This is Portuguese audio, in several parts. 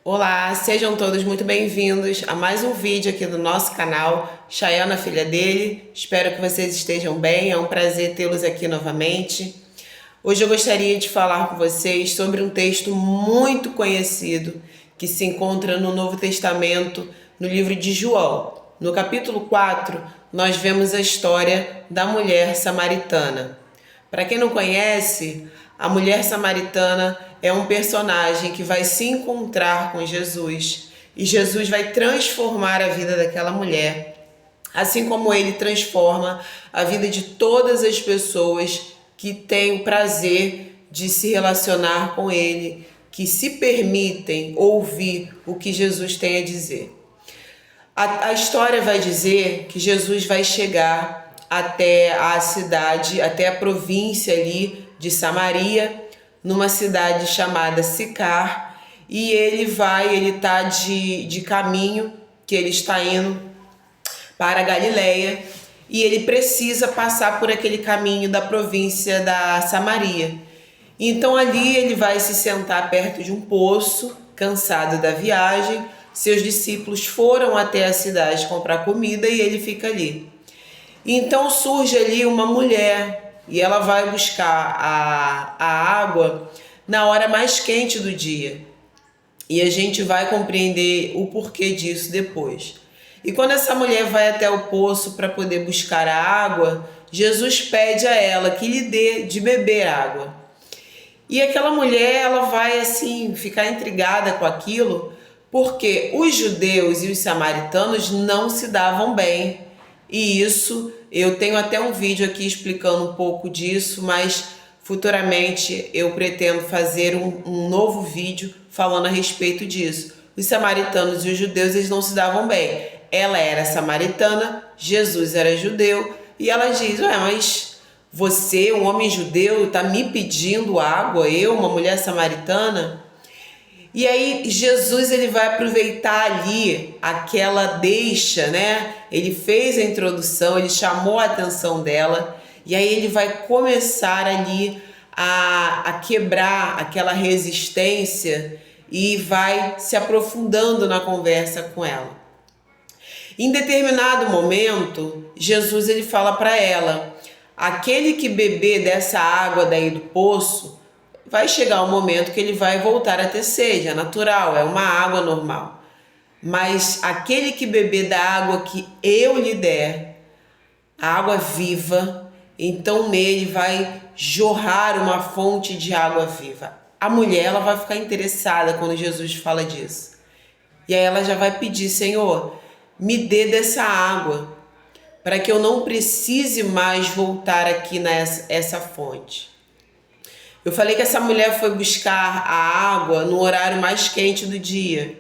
Olá, sejam todos muito bem-vindos a mais um vídeo aqui do nosso canal, Chayana, filha dele. Espero que vocês estejam bem, é um prazer tê-los aqui novamente. Hoje eu gostaria de falar com vocês sobre um texto muito conhecido que se encontra no Novo Testamento, no livro de João. No capítulo 4, nós vemos a história da mulher samaritana. Para quem não conhece, a mulher samaritana é um personagem que vai se encontrar com Jesus e Jesus vai transformar a vida daquela mulher, assim como ele transforma a vida de todas as pessoas que têm o prazer de se relacionar com ele, que se permitem ouvir o que Jesus tem a dizer. A história vai dizer que Jesus vai chegar até a cidade, até a província ali de Samaria, numa cidade chamada Sicar, e ele está de caminho, que ele está indo para a Galileia, e ele precisa passar por aquele caminho da província da Samaria. Então ali ele vai se sentar perto de um poço, cansado da viagem. Seus discípulos foram até a cidade comprar comida e ele fica ali. Então surge ali uma mulher e ela vai buscar a água na hora mais quente do dia. E a gente vai compreender o porquê disso depois. E quando essa mulher vai até o poço para poder buscar a água, Jesus pede a ela que lhe dê de beber água. E aquela mulher, ela vai assim ficar intrigada com aquilo, porque os judeus e os samaritanos não se davam bem. E isso, eu tenho até um vídeo aqui explicando um pouco disso, mas futuramente eu pretendo fazer um novo vídeo falando a respeito disso. Os samaritanos e os judeus, eles não se davam bem. Ela era samaritana, Jesus era judeu, e ela diz, ué, mas você, um homem judeu, está me pedindo água, eu, uma mulher samaritana? E aí Jesus ele vai aproveitar ali aquela deixa, né? Ele fez a introdução, ele chamou a atenção dela e aí ele vai começar ali a quebrar aquela resistência e vai se aprofundando na conversa com ela. Em determinado momento, Jesus ele fala para ela, aquele que beber dessa água daí do poço, vai chegar um momento que ele vai voltar a ter sede, é natural, é uma água normal. Mas aquele que beber da água que eu lhe der, a água viva, então nele vai jorrar uma fonte de água viva. A mulher ela vai ficar interessada quando Jesus fala disso. E aí ela já vai pedir, Senhor, me dê dessa água, para que eu não precise mais voltar aqui nessa fonte. Eu falei que essa mulher foi buscar a água no horário mais quente do dia.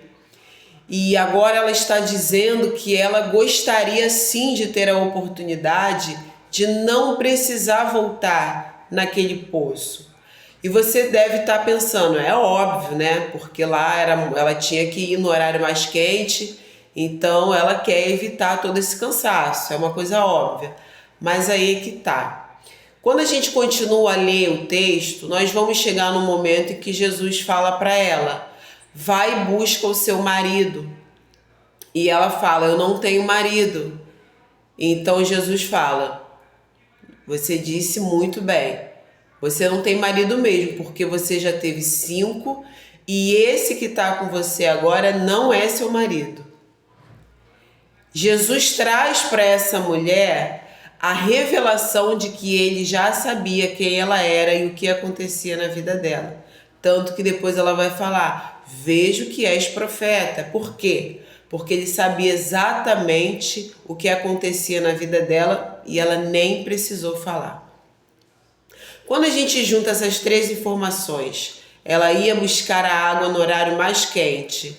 E agora ela está dizendo que ela gostaria sim de ter a oportunidade de não precisar voltar naquele poço. E você deve estar pensando, é óbvio, né? Porque lá ela tinha que ir no horário mais quente, então ela quer evitar todo esse cansaço, é uma coisa óbvia. Mas aí é que tá. Quando a gente continua a ler o texto, nós vamos chegar no momento em que Jesus fala para ela, vai e busca o seu marido. E ela fala, eu não tenho marido. Então Jesus fala, você disse muito bem, você não tem marido mesmo, porque você já teve 5 e esse que está com você agora não é seu marido. Jesus traz para essa mulher a revelação de que ele já sabia quem ela era e o que acontecia na vida dela. Tanto que depois ela vai falar, vejo que és profeta. Por quê? Porque ele sabia exatamente o que acontecia na vida dela e ela nem precisou falar. Quando a gente junta essas 3 informações, ela ia buscar a água no horário mais quente.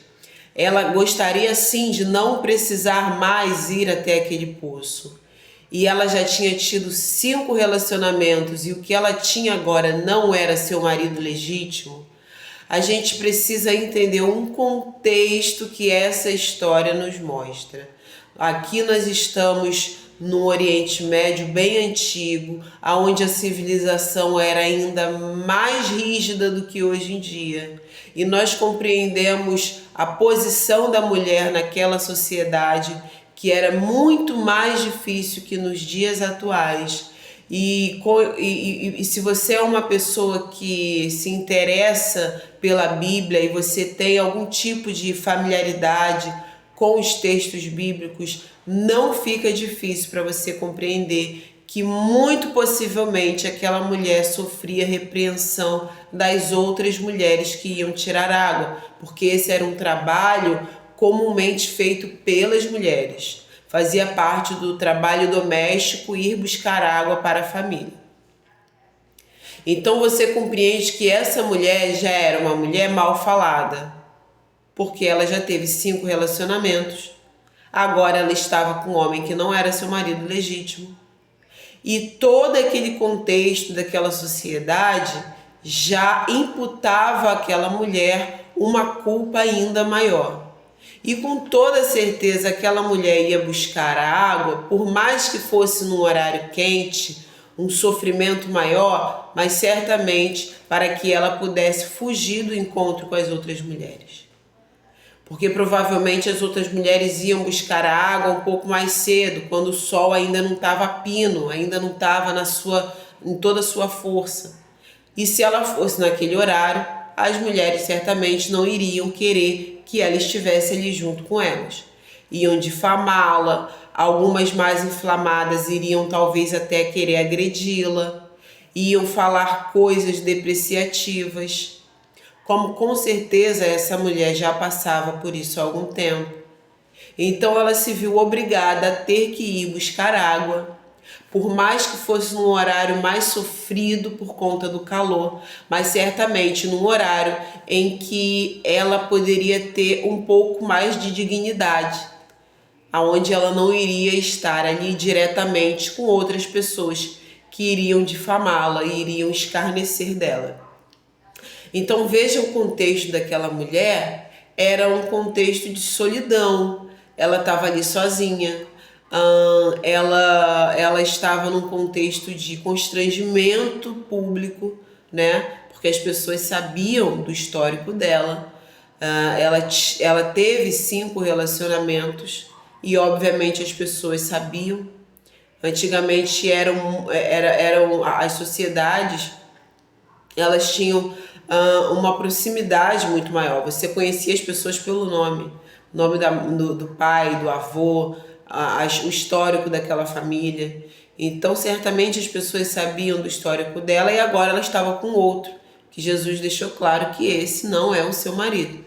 Ela gostaria sim de não precisar mais ir até aquele poço. E ela já tinha tido 5 relacionamentos e o que ela tinha agora não era seu marido legítimo, a gente precisa entender um contexto que essa história nos mostra. Aqui nós estamos no Oriente Médio bem antigo, onde a civilização era ainda mais rígida do que hoje em dia. e nós compreendemos a posição da mulher naquela sociedade, que era muito mais difícil que nos dias atuais. E se você é uma pessoa que se interessa pela Bíblia e você tem algum tipo de familiaridade com os textos bíblicos, não fica difícil para você compreender que muito possivelmente aquela mulher sofria repreensão das outras mulheres que iam tirar água, porque esse era um trabalho comumente feito pelas mulheres. Fazia parte do trabalho doméstico ir buscar água para a família. Então você compreende que essa mulher já era uma mulher mal falada, porque ela já teve 5 relacionamentos. Agora ela estava com um homem que não era seu marido legítimo. E todo aquele contexto daquela sociedade já imputava àquela mulher uma culpa ainda maior. E com toda certeza aquela mulher ia buscar a água, por mais que fosse num horário quente, um sofrimento maior, mas certamente para que ela pudesse fugir do encontro com as outras mulheres. Porque provavelmente as outras mulheres iam buscar a água um pouco mais cedo, quando o sol ainda não estava a pino, ainda não estava em toda a sua força. E se ela fosse naquele horário, as mulheres certamente não iriam querer que ela estivesse ali junto com elas. Iam difamá-la, algumas mais inflamadas iriam talvez até querer agredi-la, iam falar coisas depreciativas. Como com certeza essa mulher já passava por isso há algum tempo. Então ela se viu obrigada a ter que ir buscar água, por mais que fosse num horário mais sofrido por conta do calor, mas certamente num horário em que ela poderia ter um pouco mais de dignidade, aonde ela não iria estar ali diretamente com outras pessoas que iriam difamá-la e iriam escarnecer dela. Então veja o contexto daquela mulher, era um contexto de solidão, ela estava ali sozinha, ela estava num contexto de constrangimento público, né? Porque as pessoas sabiam do histórico dela, ela teve 5 relacionamentos e obviamente as pessoas sabiam. Antigamente eram as sociedades, elas tinham uma proximidade muito maior. Você conhecia as pessoas pelo nome do pai, do avô, o histórico daquela família. Então certamente as pessoas sabiam do histórico dela e agora ela estava com outro, que Jesus deixou claro que esse não é o seu marido.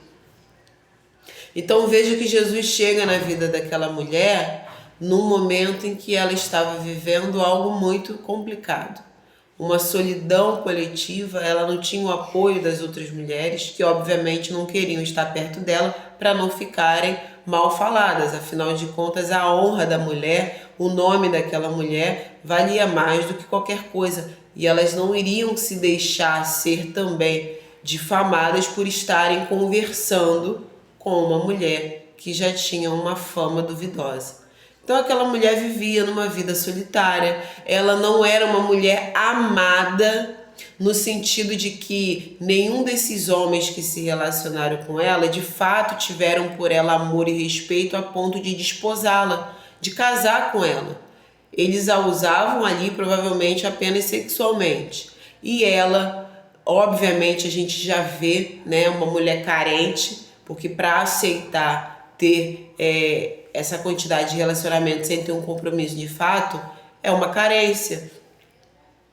Então veja que Jesus chega na vida daquela mulher num momento em que ela estava vivendo algo muito complicado. Uma solidão coletiva, ela não tinha o apoio das outras mulheres, que obviamente não queriam estar perto dela para não ficarem mal faladas. Afinal de contas, a honra da mulher, o nome daquela mulher, valia mais do que qualquer coisa. E elas não iriam se deixar ser também difamadas por estarem conversando com uma mulher que já tinha uma fama duvidosa. Então aquela mulher vivia numa vida solitária, ela não era uma mulher amada no sentido de que nenhum desses homens que se relacionaram com ela de fato tiveram por ela amor e respeito a ponto de desposá-la, de casar com ela. Eles a usavam ali provavelmente apenas sexualmente. E ela, obviamente a gente já vê, né, uma mulher carente, porque para aceitar ter essa quantidade de relacionamento sem ter um compromisso de fato, é uma carência.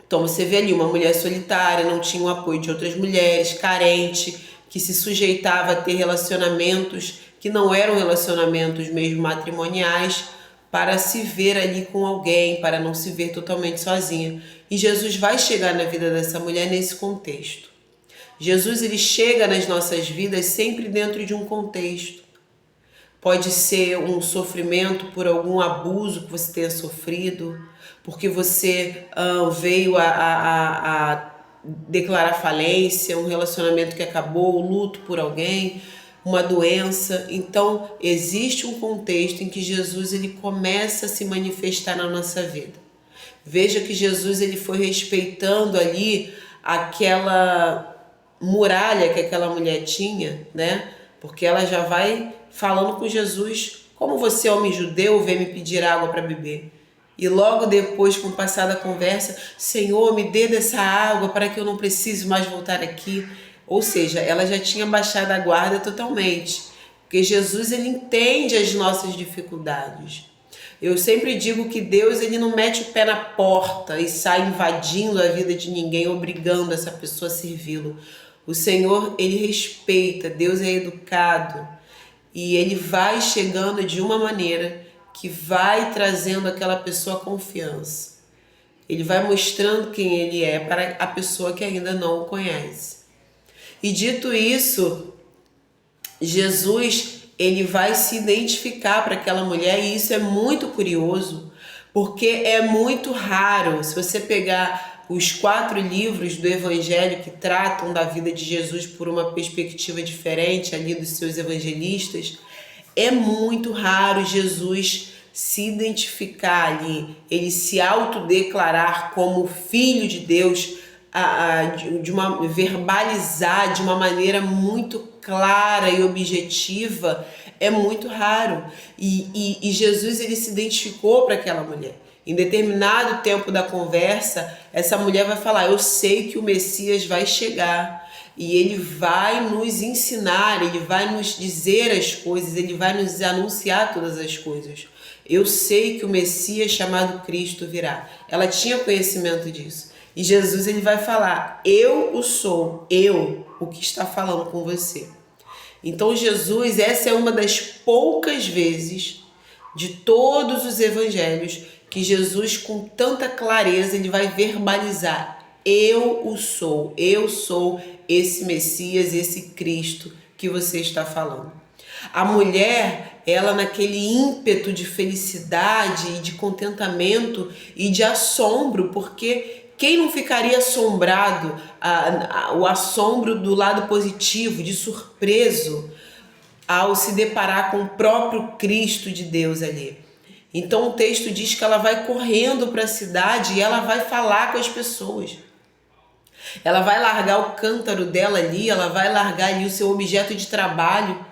Então você vê ali uma mulher solitária, não tinha o apoio de outras mulheres, carente, que se sujeitava a ter relacionamentos que não eram relacionamentos mesmo matrimoniais, para se ver ali com alguém, para não se ver totalmente sozinha. E Jesus vai chegar na vida dessa mulher nesse contexto. Jesus ele chega nas nossas vidas sempre dentro de um contexto. Pode ser um sofrimento por algum abuso que você tenha sofrido, porque você veio a declarar falência, um relacionamento que acabou, o luto por alguém, uma doença. Então, existe um contexto em que Jesus ele começa a se manifestar na nossa vida. Veja que Jesus ele foi respeitando ali muralha que aquela mulher tinha, né? Porque ela já vai falando com Jesus: como você, homem judeu, vem me pedir água para beber? E logo depois, com o passar da conversa: Senhor, me dê dessa água para que eu não precise mais voltar aqui. Ou seja, ela já tinha baixado a guarda totalmente, porque Jesus, ele entende as nossas dificuldades. Eu sempre digo que Deus, ele não mete o pé na porta e sai invadindo a vida de ninguém, obrigando essa pessoa a servi-lo. O Senhor, ele respeita, Deus é educado e ele vai chegando de uma maneira que vai trazendo àquela pessoa confiança. Ele vai mostrando quem ele é para a pessoa que ainda não o conhece. E dito isso, Jesus, ele vai se identificar para aquela mulher, e isso é muito curioso, porque é muito raro. Se você pegar os 4 livros do Evangelho que tratam da vida de Jesus por uma perspectiva diferente ali dos seus evangelistas, é muito raro Jesus se identificar ali, ele se autodeclarar como filho de Deus, verbalizar de uma maneira muito clara e objetiva. É muito raro. E Jesus, ele se identificou para aquela mulher. Em determinado tempo da conversa, essa mulher vai falar: eu sei que o Messias vai chegar e ele vai nos ensinar, ele vai nos dizer as coisas, ele vai nos anunciar todas as coisas. Eu sei que o Messias chamado Cristo virá. Ela tinha conhecimento disso. E Jesus, ele vai falar: eu o sou, eu o que está falando com você. Então Jesus, essa é uma das poucas vezes de todos os evangelhos que Jesus, com tanta clareza, ele vai verbalizar: eu o sou, eu sou esse Messias, esse Cristo que você está falando. A mulher, ela naquele ímpeto de felicidade e de contentamento e de assombro, porque quem não ficaria assombrado, o assombro do lado positivo, de surpreso, ao se deparar com o próprio Cristo de Deus ali. Então o texto diz que ela vai correndo para a cidade e ela vai falar com as pessoas. Ela vai largar o cântaro dela ali, ela vai largar ali o seu objeto de trabalho,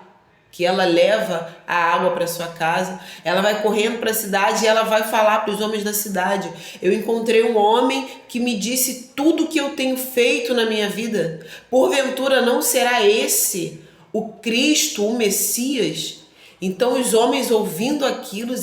que ela leva a água para sua casa. Ela vai correndo para a cidade e ela vai falar para os homens da cidade: eu encontrei um homem que me disse tudo que eu tenho feito na minha vida. Porventura não será esse o Cristo, o Messias? Então os homens, ouvindo aquilo,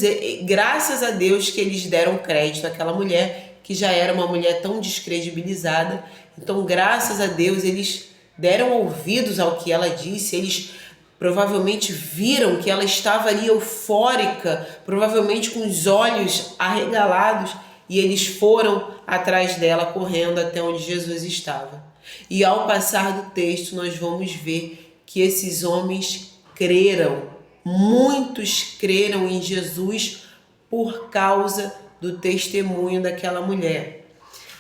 graças a Deus que eles deram crédito àquela mulher, que já era uma mulher tão descredibilizada. Então, graças a Deus, eles deram ouvidos ao que ela disse. Eles provavelmente viram que ela estava ali eufórica, provavelmente com os olhos arregalados, e eles foram atrás dela, correndo até onde Jesus estava. E ao passar do texto, nós vamos ver que esses homens creram, muitos creram em Jesus por causa do testemunho daquela mulher.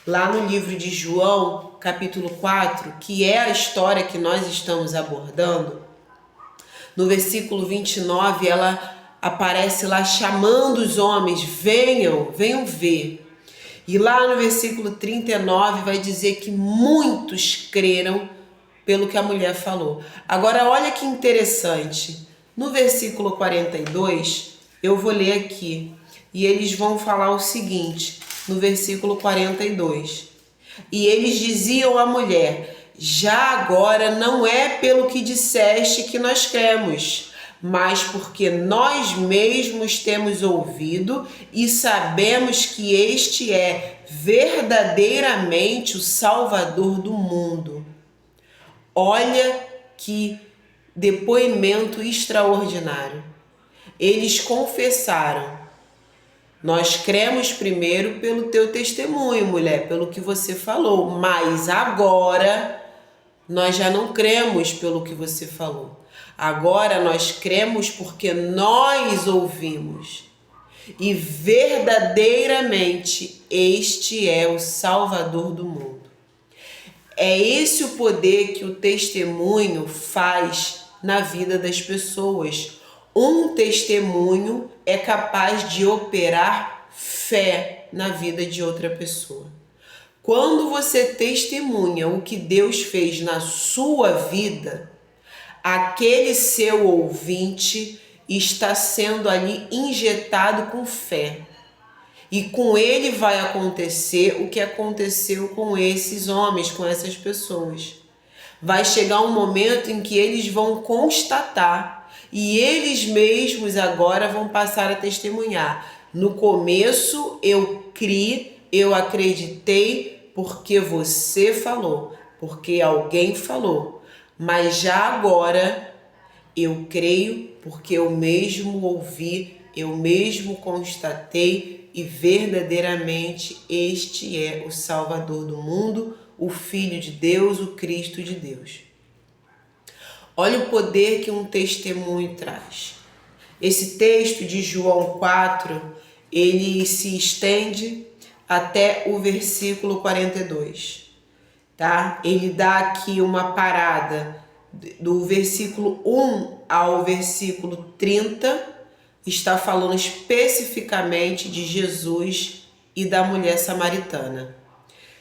Lá no livro de João, capítulo 4, que é a história que nós estamos abordando, no versículo 29, ela aparece lá chamando os homens: venham, venham ver. E lá no versículo 39 vai dizer que muitos creram pelo que a mulher falou. Agora olha que interessante, no versículo 42, eu vou ler aqui, e eles vão falar o seguinte, no versículo 42. E eles diziam à mulher: já agora não é pelo que disseste que nós cremos, mas porque nós mesmos temos ouvido e sabemos que este é verdadeiramente o Salvador do mundo. Olha que depoimento extraordinário. Eles confessaram: nós cremos primeiro pelo teu testemunho, mulher, pelo que você falou, mas agora nós já não cremos pelo que você falou. Agora nós cremos porque nós ouvimos. E verdadeiramente este é o Salvador do mundo. É esse o poder que o testemunho faz na vida das pessoas. Um testemunho é capaz de operar fé na vida de outra pessoa. Quando você testemunha o que Deus fez na sua vida, aquele seu ouvinte está sendo ali injetado com fé. E com ele vai acontecer o que aconteceu com esses homens, com essas pessoas. Vai chegar um momento em que eles vão constatar e eles mesmos agora vão passar a testemunhar. No começo eu criei, eu acreditei porque você falou, porque alguém falou. Mas já agora eu creio porque eu mesmo ouvi, eu mesmo constatei e verdadeiramente este é o Salvador do mundo, o Filho de Deus, o Cristo de Deus. Olha o poder que um testemunho traz. Esse texto de João 4, ele se estende até o versículo 42, tá? Ele dá aqui uma parada do versículo 1 ao versículo 30, está falando especificamente de Jesus e da mulher samaritana.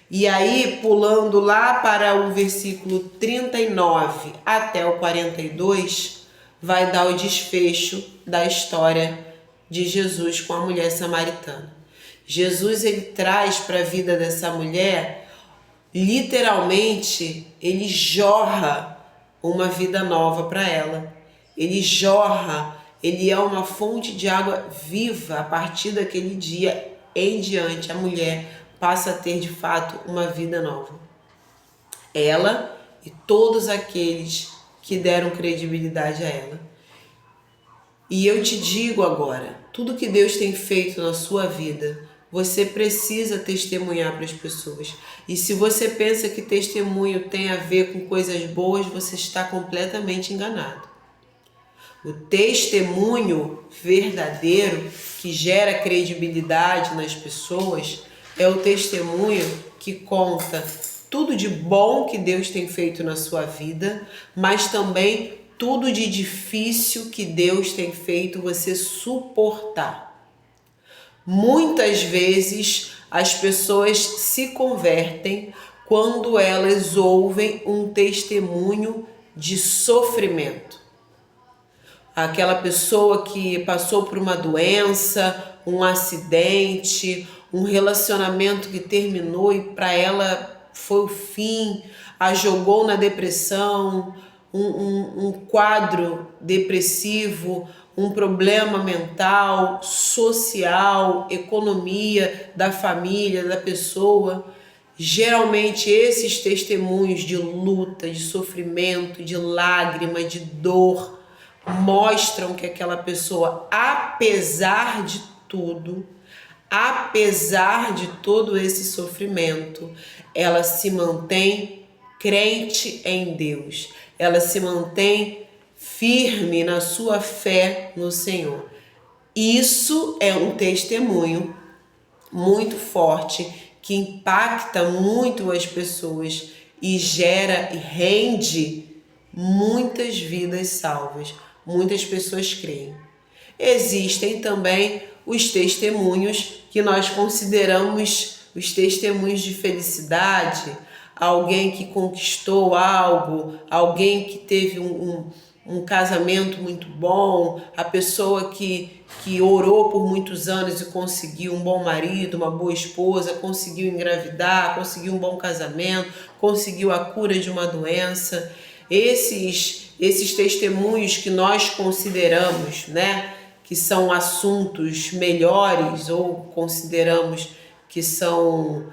E aí, pulando lá para o versículo 39 até o 42, vai dar o desfecho da história de Jesus com a mulher samaritana. Jesus, ele traz para a vida dessa mulher, literalmente, ele jorra uma vida nova para ela. Ele jorra, ele é uma fonte de água viva. A partir daquele dia em diante, a mulher passa a ter de fato uma vida nova. Ela e todos aqueles que deram credibilidade a ela. E eu te digo agora, tudo que Deus tem feito na sua vida, você precisa testemunhar para as pessoas. E se você pensa que testemunho tem a ver com coisas boas, você está completamente enganado. O testemunho verdadeiro que gera credibilidade nas pessoas é o testemunho que conta tudo de bom que Deus tem feito na sua vida, mas também tudo de difícil que Deus tem feito você suportar. Muitas vezes as pessoas se convertem quando elas ouvem um testemunho de sofrimento. Aquela pessoa que passou por uma doença, um acidente, um relacionamento que terminou e para ela foi o fim, a jogou na depressão, um quadro depressivo, um problema mental, social, economia da família, da pessoa. Geralmente esses testemunhos de luta, de sofrimento, de lágrima, de dor, mostram que aquela pessoa, apesar de tudo, apesar de todo esse sofrimento, ela se mantém crente em Deus, ela se mantém firme na sua fé no Senhor. Isso é um testemunho muito forte que impacta muito as pessoas e gera e rende muitas vidas salvas. Muitas pessoas creem. Existem também os testemunhos que nós consideramos os testemunhos de felicidade, alguém que conquistou algo, alguém que teve um casamento muito bom, a pessoa que orou por muitos anos e conseguiu um bom marido, uma boa esposa, conseguiu engravidar, conseguiu um bom casamento, conseguiu a cura de uma doença. Esses testemunhos que nós consideramos, né, que são assuntos melhores ou consideramos que são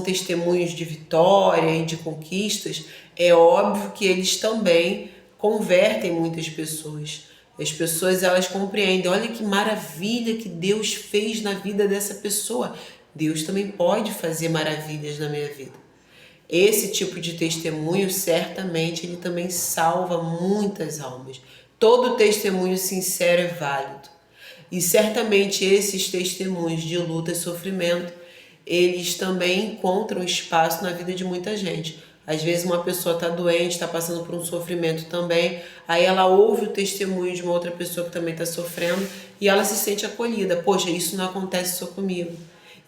testemunhos de vitória e de conquistas, é óbvio que eles também convertem muitas pessoas. As pessoas, elas compreendem, olha que maravilha que Deus fez na vida dessa pessoa. Deus também pode fazer maravilhas na minha vida. Esse tipo de testemunho, certamente, ele também salva muitas almas. Todo testemunho sincero é válido. E certamente esses testemunhos de luta e sofrimento, eles também encontram espaço na vida de muita gente. Às vezes uma pessoa está doente, está passando por um sofrimento também, aí ela ouve o testemunho de uma outra pessoa que também está sofrendo e ela se sente acolhida. Poxa, isso não acontece só comigo.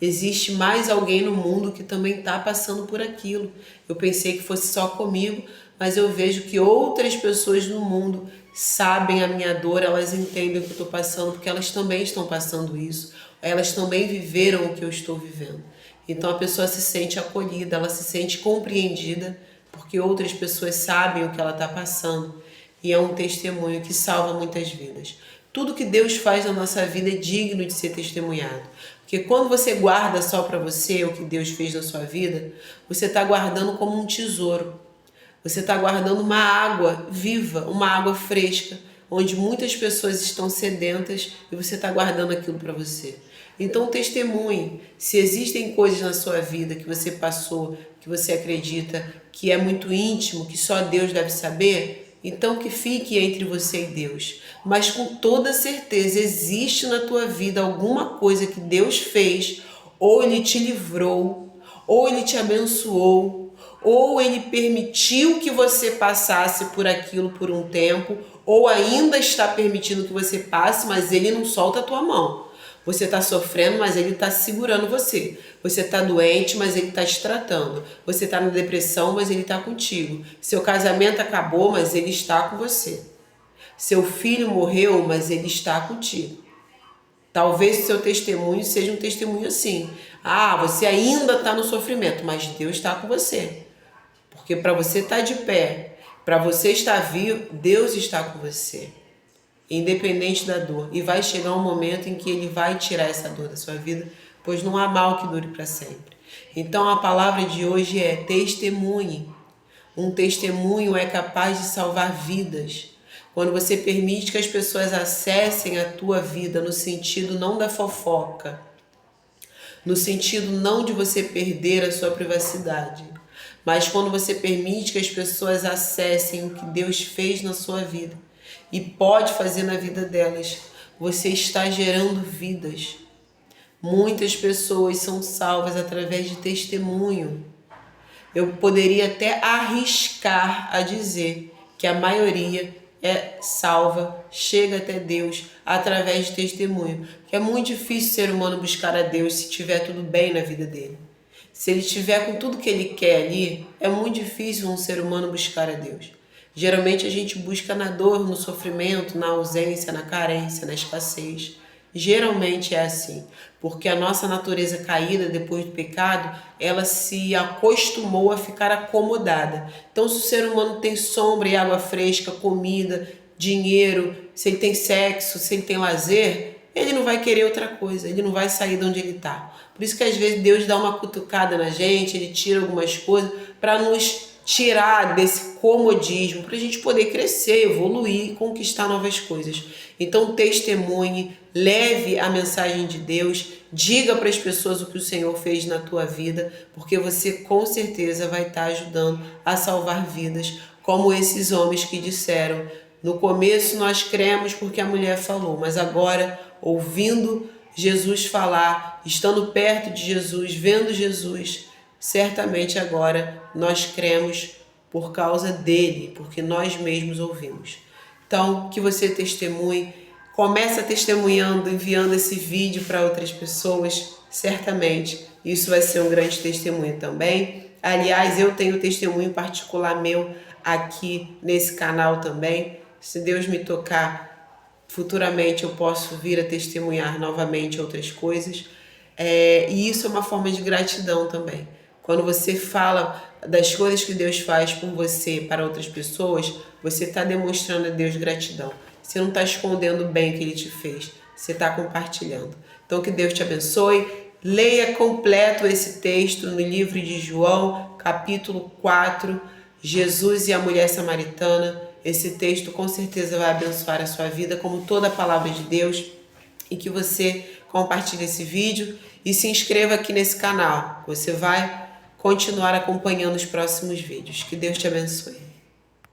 Existe mais alguém no mundo que também está passando por aquilo. Eu pensei que fosse só comigo, mas eu vejo que outras pessoas no mundo sabem a minha dor, elas entendem o que eu estou passando, porque elas também estão passando isso. Elas também viveram o que eu estou vivendo. Então a pessoa se sente acolhida, ela se sente compreendida, porque outras pessoas sabem o que ela está passando. E é um testemunho que salva muitas vidas. Tudo que Deus faz na nossa vida é digno de ser testemunhado. Porque quando você guarda só para você o que Deus fez na sua vida, você está guardando como um tesouro. Você está guardando uma água viva, uma água fresca, onde muitas pessoas estão sedentas e você está guardando aquilo para você. Então testemunhe. Se existem coisas na sua vida que você passou, que você acredita que é muito íntimo, que só Deus deve saber, então que fique entre você e Deus. Mas com toda certeza existe na tua vida alguma coisa que Deus fez, ou Ele te livrou, ou Ele te abençoou, ou Ele permitiu que você passasse por aquilo por um tempo, ou ainda está permitindo que você passe, mas Ele não solta a tua mão. Você está sofrendo, mas Ele está segurando você. Você está doente, mas Ele está te tratando. Você está na depressão, mas Ele está contigo. Seu casamento acabou, mas Ele está com você. Seu filho morreu, mas Ele está contigo. Talvez o seu testemunho seja um testemunho assim. Ah, você ainda está no sofrimento, mas Deus está com você. Porque para você estar de pé, para você estar vivo, Deus está com você. Independente da dor. E vai chegar um momento em que Ele vai tirar essa dor da sua vida, pois não há mal que dure para sempre. Então a palavra de hoje é testemunhe. Um testemunho é capaz de salvar vidas. Quando você permite que as pessoas acessem a tua vida no sentido não da fofoca, no sentido não de você perder a sua privacidade, mas quando você permite que as pessoas acessem o que Deus fez na sua vida e pode fazer na vida delas, você está gerando vidas. Muitas pessoas são salvas através de testemunho. Eu poderia até arriscar a dizer que a maioria é salva, chega até Deus através de testemunho. Porque é muito difícil o ser humano buscar a Deus se tiver tudo bem na vida dele. Se ele tiver com tudo que ele quer ali, é muito difícil um ser humano buscar a Deus. Geralmente a gente busca na dor, no sofrimento, na ausência, na carência, na escassez. Geralmente é assim, porque a nossa natureza caída depois do pecado, ela se acostumou a ficar acomodada. Então, se o ser humano tem sombra e água fresca, comida, dinheiro, se ele tem sexo, se ele tem lazer, ele não vai querer outra coisa, ele não vai sair de onde ele está. Por isso que às vezes Deus dá uma cutucada na gente, Ele tira algumas coisas para nos tirar desse comodismo, para a gente poder crescer, evoluir, conquistar novas coisas. Então testemunhe, leve a mensagem de Deus, diga para as pessoas o que o Senhor fez na tua vida, porque você com certeza vai estar ajudando a salvar vidas, como esses homens que disseram: no começo nós cremos porque a mulher falou, mas agora, ouvindo Jesus falar, estando perto de Jesus, vendo Jesus, certamente agora nós cremos por causa dele, porque nós mesmos ouvimos. Então, que você testemunhe, começa testemunhando, enviando esse vídeo para outras pessoas, certamente isso vai ser um grande testemunho também. Aliás, eu tenho testemunho particular meu aqui nesse canal também. Se Deus me tocar, futuramente eu posso vir a testemunhar novamente outras coisas. E isso é uma forma de gratidão também. Quando você fala das coisas que Deus faz por você para outras pessoas, você está demonstrando a Deus gratidão. Você não está escondendo o bem que Ele te fez, você está compartilhando. Então que Deus te abençoe. Leia completo esse texto no livro de João, capítulo 4, Jesus e a mulher samaritana. Esse texto com certeza vai abençoar a sua vida, como toda a palavra de Deus. E que você compartilhe esse vídeo e se inscreva aqui nesse canal. Você vai continuar acompanhando os próximos vídeos. Que Deus te abençoe.